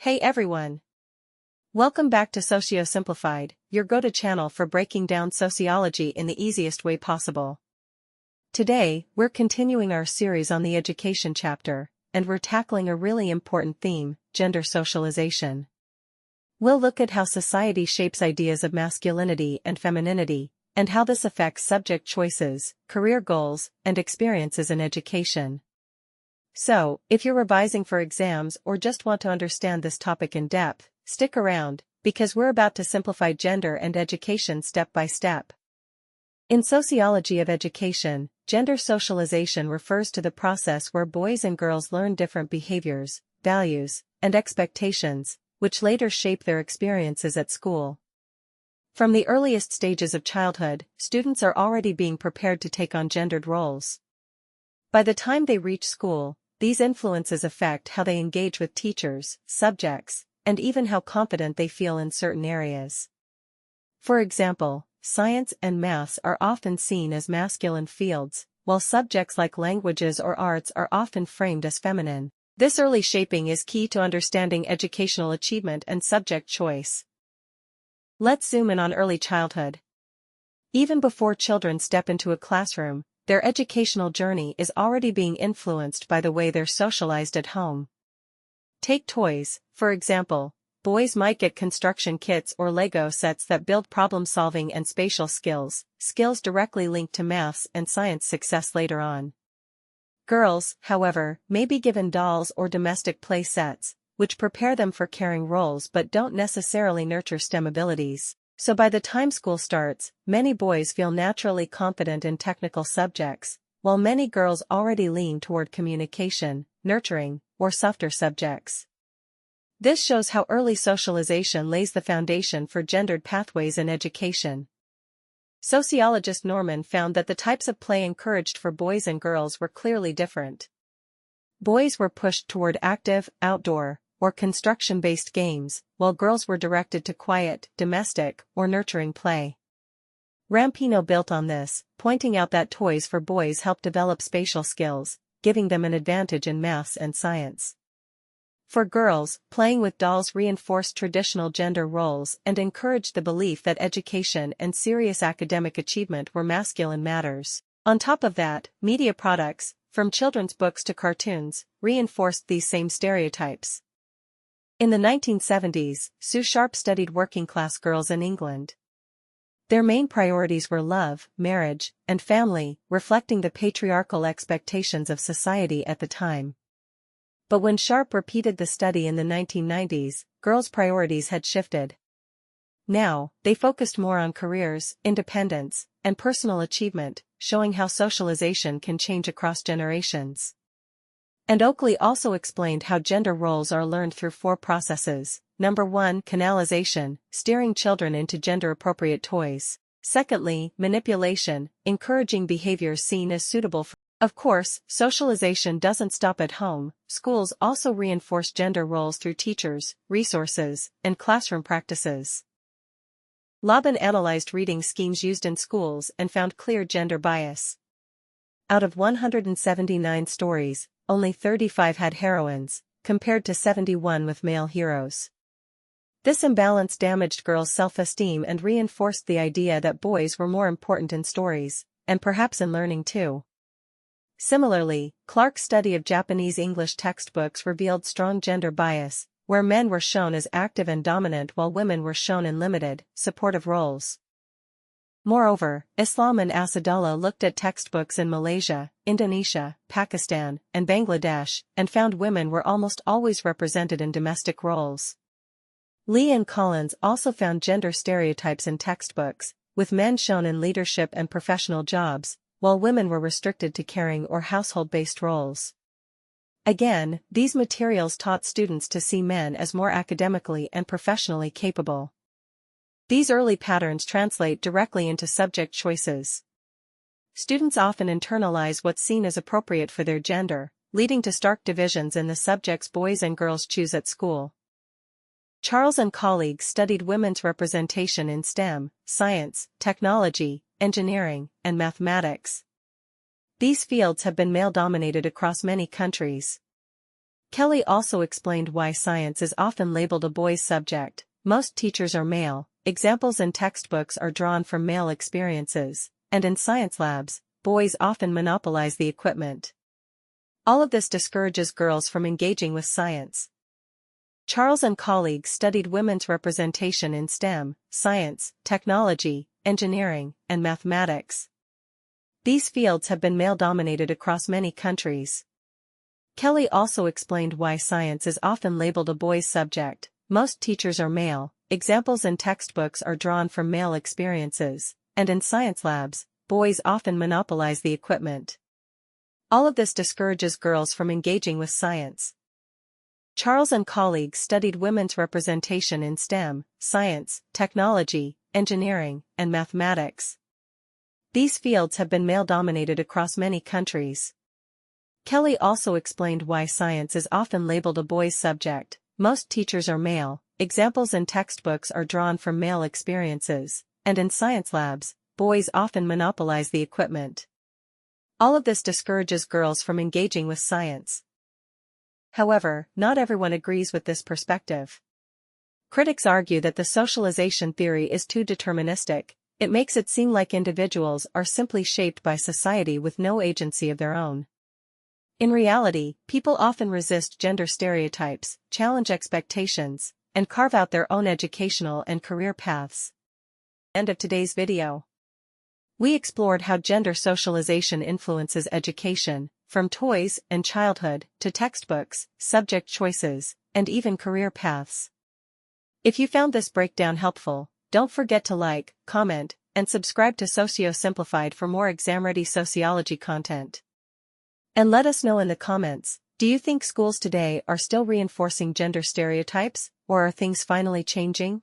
Hey everyone! Welcome back to SocioSimplified, your go-to channel for breaking down sociology in the easiest way possible. Today, we're continuing our series on the education chapter, and we're tackling a really important theme, gender socialization. We'll look at how society shapes ideas of masculinity and femininity, and how this affects subject choices, career goals, and experiences in education. So, if you're revising for exams or just want to understand this topic in depth, stick around, because we're about to simplify gender and education step by step. In sociology of education, gender socialization refers to the process where boys and girls learn different behaviors, values, and expectations, which later shape their experiences at school. From the earliest stages of childhood, students are already being prepared to take on gendered roles. By the time they reach school, these influences affect how they engage with teachers, subjects, and even how confident they feel in certain areas. For example, science and maths are often seen as masculine fields, while subjects like languages or arts are often framed as feminine. This early shaping is key to understanding educational achievement and subject choice. Let's zoom in on early childhood. Even before children step into a classroom, their educational journey is already being influenced by the way they're socialized at home. Take toys, for example. Boys might get construction kits or Lego sets that build problem-solving and spatial skills, skills directly linked to maths and science success later on. Girls, however, may be given dolls or domestic play sets, which prepare them for caring roles but don't necessarily nurture STEM abilities. So by the time school starts, many boys feel naturally confident in technical subjects, while many girls already lean toward communication, nurturing, or softer subjects. This shows how early socialization lays the foundation for gendered pathways in education. Sociologist Norman found that the types of play encouraged for boys and girls were clearly different. Boys were pushed toward active, outdoor, or construction-based games, while girls were directed to quiet, domestic, or nurturing play. Rampino built on this, pointing out that toys for boys help develop spatial skills, giving them an advantage in maths and science. For girls, playing with dolls reinforced traditional gender roles and encouraged the belief that education and serious academic achievement were masculine matters. On top of that, media products, from children's books to cartoons, reinforced these same stereotypes. In the 1970s, Sharpe studied working-class girls in England. Their main priorities were love, marriage, and family, reflecting the patriarchal expectations of society at the time. But when Sharpe repeated the study in the 1990s, girls' priorities had shifted. Now, they focused more on careers, independence, and personal achievement, showing how socialization can change across generations. And Oakley also explained how gender roles are learned through 4 processes. Number 1, canalisation, steering children into gender-appropriate toys. Secondly, manipulation, encouraging behaviors seen as suitable for. Of course, socialization doesn't stop at home. Schools also reinforce gender roles through teachers, resources, and classroom practices. Lobban analyzed reading schemes used in schools and found clear gender bias. Out of 179 stories, only 35 had heroines, compared to 71 with male heroes. This imbalance damaged girls' self-esteem and reinforced the idea that boys were more important in stories, and perhaps in learning too. Similarly, Clarke's study of Japanese English textbooks revealed strong gender bias, where men were shown as active and dominant while women were shown in limited, supportive roles. Moreover, Islam and Asadullah looked at textbooks in Malaysia, Indonesia, Pakistan, and Bangladesh, and found women were almost always represented in domestic roles. Lee and Collins also found gender stereotypes in textbooks, with men shown in leadership and professional jobs, while women were restricted to caring or household-based roles. Again, these materials taught students to see men as more academically and professionally capable. These early patterns translate directly into subject choices. Students often internalize what's seen as appropriate for their gender, leading to stark divisions in the subjects boys and girls choose at school. Charles and colleagues studied women's representation in STEM, science, technology, engineering, and mathematics. These fields have been male-dominated across many countries. Kelly also explained why science is often labeled a boys' subject. Most teachers are male, examples in textbooks are drawn from male experiences, and in science labs, boys often monopolize the equipment. All of this discourages girls from engaging with science. Charles and colleagues studied women's representation in STEM, science, technology, engineering, and mathematics. These fields have been male-dominated across many countries. Kelly also explained why science is often labeled a boys' subject. Most teachers are male, examples in textbooks are drawn from male experiences, and in science labs, boys often monopolize the equipment. All of this discourages girls from engaging with science. Charles and colleagues studied women's representation in STEM, science, technology, engineering, and mathematics. These fields have been male-dominated across many countries. Kelly also explained why science is often labeled a boys' subject. Most teachers are male, examples in textbooks are drawn from male experiences, and in science labs, boys often monopolize the equipment. All of this discourages girls from engaging with science. However, not everyone agrees with this perspective. Critics argue that the socialization theory is too deterministic. It makes it seem like individuals are simply shaped by society with no agency of their own. In reality, people often resist gender stereotypes, challenge expectations, and carve out their own educational and career paths. End of today's video. We explored how gender socialization influences education, from toys and childhood to textbooks, subject choices, and even career paths. If you found this breakdown helpful, don't forget to like, comment, and subscribe to SocioSimplified for more exam-ready sociology content. And let us know in the comments, do you think schools today are still reinforcing gender stereotypes, or are things finally changing?